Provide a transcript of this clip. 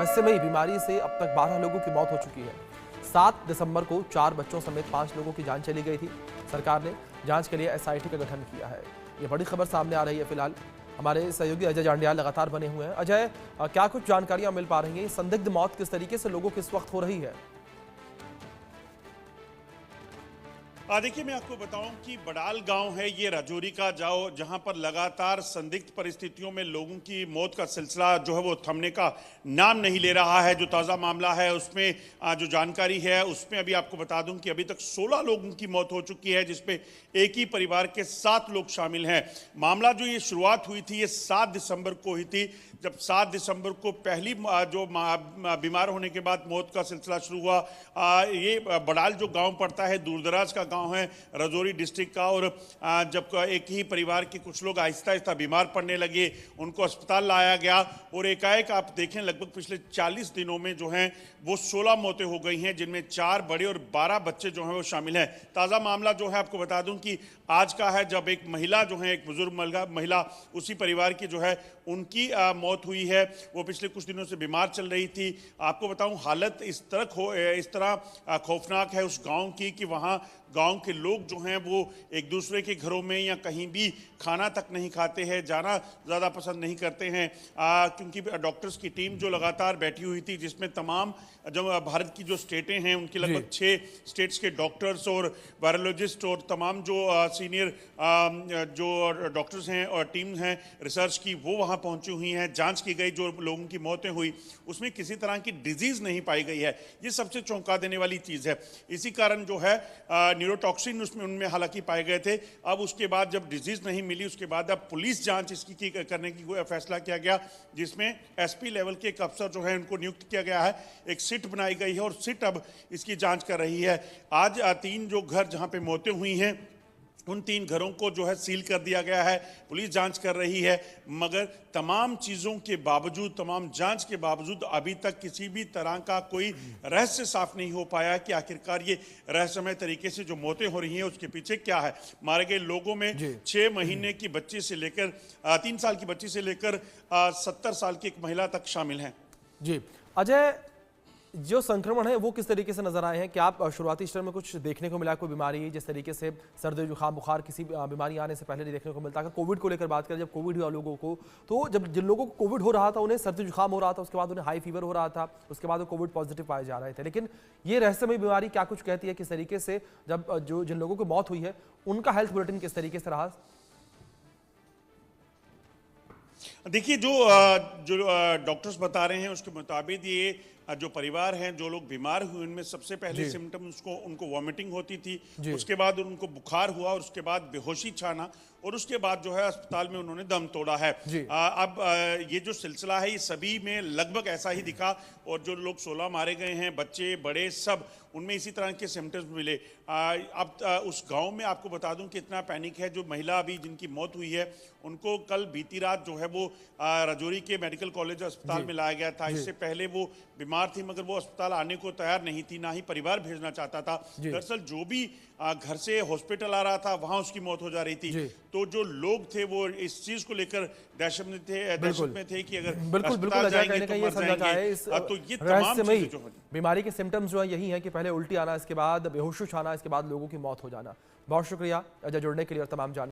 रहस्यमयी बीमारी से अब तक 12 लोगों की मौत हो चुकी है। 7 दिसंबर को 4 बच्चों समेत 5 लोगों की जान चली गई थी। सरकार ने जांच के लिए एसआईटी का गठन किया है। ये बड़ी खबर सामने आ रही है। फिलहाल हमारे सहयोगी अजय जांडियाल लगातार बने हुए हैं। अजय, क्या कुछ जानकारियां मिल पा रही हैं? संदिग्ध मौत किस तरीके से लोगों की इस वक्त हो रही है? देखिए, मैं आपको बताऊं कि बड़ाल गांव है ये राजौरी का, जाओ जहां पर लगातार संदिग्ध परिस्थितियों में लोगों की मौत का सिलसिला जो है वो थमने का नाम नहीं ले रहा है। जो ताज़ा मामला है उसमें जो जानकारी है उसमें अभी आपको बता दूं कि अभी तक 16 लोगों की मौत हो चुकी है, जिसपे एक ही परिवार के 7 लोग शामिल हैं। मामला जो ये शुरुआत हुई थी ये 7 दिसंबर को हुई थी, जब 7 दिसंबर को पहली जो बीमार होने के बाद मौत का सिलसिला शुरू हुआ। ये बड़ाल जो गाँव पड़ता है, दूरदराज का गांव है राजौरी डिस्ट्रिक्ट का, और जब एक ही परिवार के कुछ लोग आहिस्ता आहिस्ता बीमार पड़ने लगे, उनको अस्पताल लाया गया और एकाएक आप देखें लगभग पिछले 40 दिनों में जो हैं वो 16 मौतें हो गई हैं, जिनमें 4 बड़े और 12 बच्चे जो हैं वो शामिल हैं। ताज़ा मामला जो है आपको बता दूं कि आज का है, जब एक महिला जो है, एक बुजुर्ग महिला उसी परिवार की जो है उनकी मौत हुई है। वो पिछले कुछ दिनों से बीमार चल रही थी। आपको बताऊं हालत इस तरह खौफनाक है उस गांव की कि वहां गांव के लोग जो हैं वो एक दूसरे के घरों में या कहीं भी खाना तक नहीं खाते हैं, जाना ज़्यादा पसंद नहीं करते हैं, क्योंकि डॉक्टर्स की टीम जो लगातार बैठी हुई थी, जिसमें तमाम जो भारत की जो स्टेटें हैं उनकी लगभग 6 स्टेट्स के डॉक्टर्स और वायरोलॉजिस्ट और तमाम जो सीनियर जो डॉक्टर्स हैं और टीम हैं रिसर्च की, वो वहाँ पहुँची हुई हैं। जांच की गई, जो लोगों की मौतें हुई उसमें किसी तरह की डिजीज़ नहीं पाई गई है। ये सबसे चौंका देने वाली चीज़ है। इसी कारण जो है न्यूरोटॉक्सिन उसमें उनमें हालांकि पाए गए थे। अब उसके बाद जब डिजीज़ नहीं मिली, उसके बाद अब पुलिस जांच इसकी करने की फैसला किया गया, जिसमें एसपी लेवल के एक अफसर जो है उनको नियुक्त किया गया है। एक सिट बनाई गई है और सिट अब इसकी जांच कर रही है। आज 3 जो घर जहां पे मौतें हुई हैं उन 3 घरों को जो है सील कर दिया गया है। पुलिस जांच कर रही है, मगर तमाम चीज़ों के बावजूद, तमाम जांच के बावजूद अभी तक किसी भी तरह का कोई रहस्य साफ नहीं हो पाया कि आखिरकार ये रहस्यमय तरीके से जो मौतें हो रही हैं उसके पीछे क्या है। मारे गए लोगों में 6 महीने की बच्ची से लेकर 3 साल की बच्ची से लेकर 70 साल की एक महिला तक शामिल हैं। जी अजय, जो संक्रमण है वो किस तरीके से नजर आए हैं? क्या आप शुरुआती स्तर में कुछ देखने को मिला, कोई बीमारी जिस तरीके से सर्दी जुकाम बुखार किसी बीमारी आने से पहले नहीं देखने को मिलता? अगर कोविड को लेकर बात करें, जब कोविड हुआ लोगों को, तो जब जिन लोगों को कोविड हो रहा था उन्हें सर्दी जुकाम हो रहा था, उसके बाद उन्हें हाई फीवर हो रहा था, उसके बाद वो कोविड पॉजिटिव पाए जा रहे थे। लेकिन ये रहस्यमय बीमारी क्या कुछ कहती है? किस तरीके से जब जिन लोगों की मौत हुई है उनका हेल्थ बुलेटिन किस तरीके से रहा? देखिए, जो डॉक्टर्स बता रहे हैं उसके मुताबिक ये जो परिवार हैं, जो लोग बीमार हुए, उनमें सबसे पहले सिम्टम्स उनको वॉमिटिंग होती थी, उसके बाद उनको बुखार हुआ और उसके बाद बेहोशी छाना, और उसके बाद जो है अस्पताल में उन्होंने दम तोड़ा है। अब ये जो सिलसिला है ये सभी में लगभग ऐसा ही दिखा, और जो लोग 16 मारे गए हैं, बच्चे बड़े सब, उनमें इसी तरह के सिम्टम्स मिले। अब उस गांव में आपको बता दूं कि इतना पैनिक है। जो महिला अभी जिनकी मौत हुई है उनको कल बीती रात जो है वो राजौरी के मेडिकल कॉलेज अस्पताल में लाया गया था। इससे पहले वो बीमार थी, मगर वो अस्पताल आने को तैयार नहीं थी, ना ही परिवार भेजना चाहता था। दरअसल जो भी घर से हॉस्पिटल आ रहा था वहां उसकी मौत हो जा रही थी। तो जो लोग थे वो इस चीज को लेकर दहशत में थे कि अगर बिल्कुल जाएंगे तो मर जाएंगे। तो ये तमाम चीजें जो बीमारी के सिम्टम्स जो है यही है कि पहले उल्टी आना, इसके बाद बेहोश आना, इसके बाद लोगों की मौत हो जाना। बहुत शुक्रिया अजय जुड़ने के लिए और तमाम